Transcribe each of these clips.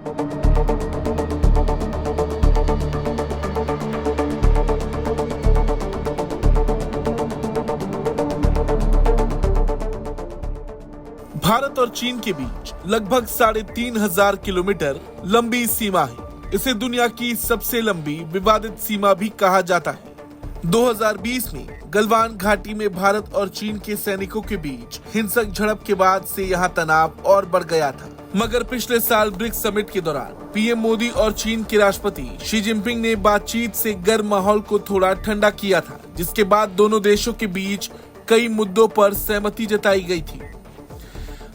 भारत और चीन के बीच लगभग 3,500 किलोमीटर लंबी सीमा है। इसे दुनिया की सबसे लंबी विवादित सीमा भी कहा जाता है। 2020 में गलवान घाटी में भारत और चीन के सैनिकों के बीच हिंसक झड़प के बाद से यहाँ तनाव और बढ़ गया था। मगर पिछले साल ब्रिक्स समिट के दौरान पीएम मोदी और चीन के राष्ट्रपति शी जिनपिंग ने बातचीत से गर्म माहौल को थोड़ा ठंडा किया था, जिसके बाद दोनों देशों के बीच कई मुद्दों पर सहमति जताई गई थी।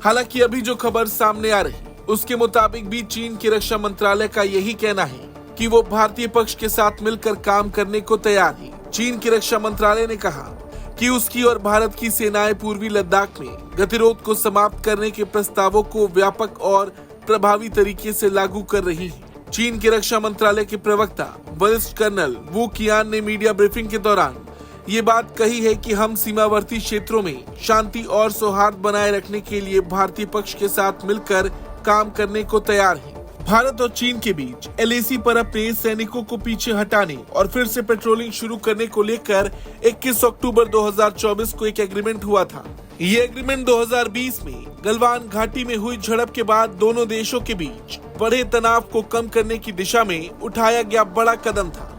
हालांकि अभी जो खबर सामने आ रही उसके मुताबिक भी चीन के रक्षा मंत्रालय का यही कहना है कि वो भारतीय पक्ष के साथ मिलकर काम करने को तैयार है। चीन के रक्षा मंत्रालय ने कहा कि उसकी और भारत की सेनाएं पूर्वी लद्दाख में गतिरोध को समाप्त करने के प्रस्तावों को व्यापक और प्रभावी तरीके से लागू कर रही है। चीन के रक्षा मंत्रालय के प्रवक्ता वरिष्ठ कर्नल वू कियान ने मीडिया ब्रीफिंग के दौरान ये बात कही है कि हम सीमावर्ती क्षेत्रों में शांति और सौहार्द बनाए रखने के लिए भारतीय पक्ष के साथ मिलकर काम करने को तैयार हैं। भारत और चीन के बीच LAC पर अपने सैनिकों को पीछे हटाने और फिर से पेट्रोलिंग शुरू करने को लेकर 21 अक्टूबर 2024 को एक एग्रीमेंट हुआ था। ये एग्रीमेंट 2020 में गलवान घाटी में हुई झड़प के बाद दोनों देशों के बीच बढ़े तनाव को कम करने की दिशा में उठाया गया बड़ा कदम था।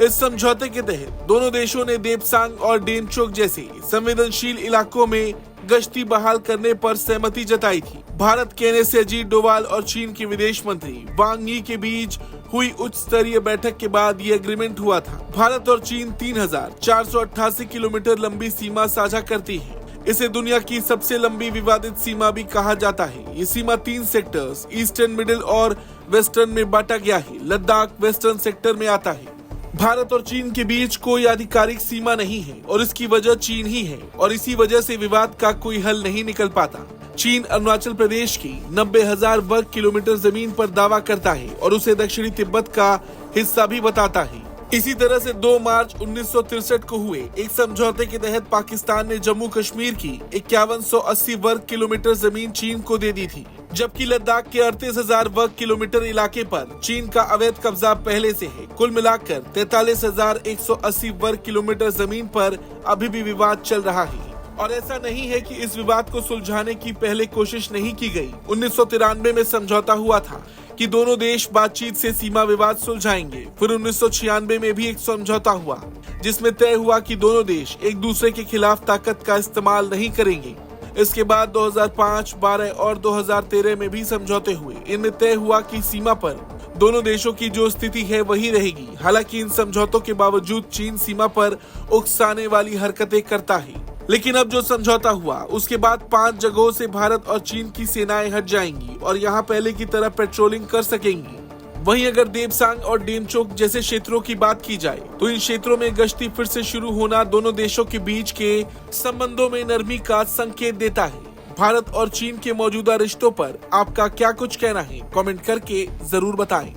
इस समझौते के तहत दोनों देशों ने देपसांग और डेमचोक जैसे संवेदनशील इलाकों में गश्ती बहाल करने पर सहमति जताई थी। भारत के NSA अजीत डोभाल और चीन के विदेश मंत्री वांग यी के बीच हुई उच्च स्तरीय बैठक के बाद ये एग्रीमेंट हुआ था। भारत और चीन 3,488 किलोमीटर लंबी सीमा साझा करती है। इसे दुनिया की सबसे लंबी विवादित सीमा भी कहा जाता है। ये सीमा 3 सेक्टर्स ईस्टर्न, मिडिल और वेस्टर्न में बांटा गया है। लद्दाख वेस्टर्न सेक्टर में आता है। भारत और चीन के बीच कोई आधिकारिक सीमा नहीं है और इसकी वजह चीन ही है और इसी वजह से विवाद का कोई हल नहीं निकल पाता। चीन अरुणाचल प्रदेश की 90,000 वर्ग किलोमीटर जमीन पर दावा करता है और उसे दक्षिणी तिब्बत का हिस्सा भी बताता है। इसी तरह से 2 मार्च 1963 को हुए एक समझौते के तहत पाकिस्तान ने जम्मू कश्मीर की 5180 वर्ग किलोमीटर जमीन चीन को दे दी थी, जबकि लद्दाख के 38,000 वर्ग किलोमीटर इलाके पर चीन का अवैध कब्जा पहले से है। कुल मिलाकर 43,180 वर्ग किलोमीटर जमीन पर अभी भी विवाद चल रहा है और ऐसा नहीं है कि इस विवाद को सुलझाने की पहले कोशिश नहीं की गई। 1993 में समझौता हुआ था कि दोनों देश बातचीत से सीमा विवाद सुलझाएंगे। फिर 1996 में भी एक समझौता हुआ जिसमें तय हुआ कि दोनों देश एक दूसरे के खिलाफ ताकत का इस्तेमाल नहीं करेंगे। इसके बाद 2005, 12 और 2013 में भी समझौते हुए। इनमें तय हुआ कि सीमा पर दोनों देशों की जो स्थिति है वही रहेगी। हालांकि इन समझौतों के बावजूद चीन सीमा पर उकसाने वाली हरकतें करता है। लेकिन अब जो समझौता हुआ उसके बाद 5 जगहों से भारत और चीन की सेनाएं हट जाएंगी और यहाँ पहले की तरह पेट्रोलिंग कर सकेंगी। वहीं अगर देपसांग और डेमचोक जैसे क्षेत्रों की बात की जाए तो इन क्षेत्रों में गश्ती फिर से शुरू होना दोनों देशों के बीच के संबंधों में नरमी का संकेत देता है। भारत और चीन के मौजूदा रिश्तों पर आपका क्या कुछ कहना है, कमेंट करके जरूर बताएं।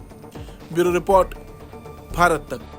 ब्यूरो रिपोर्ट, भारत तक।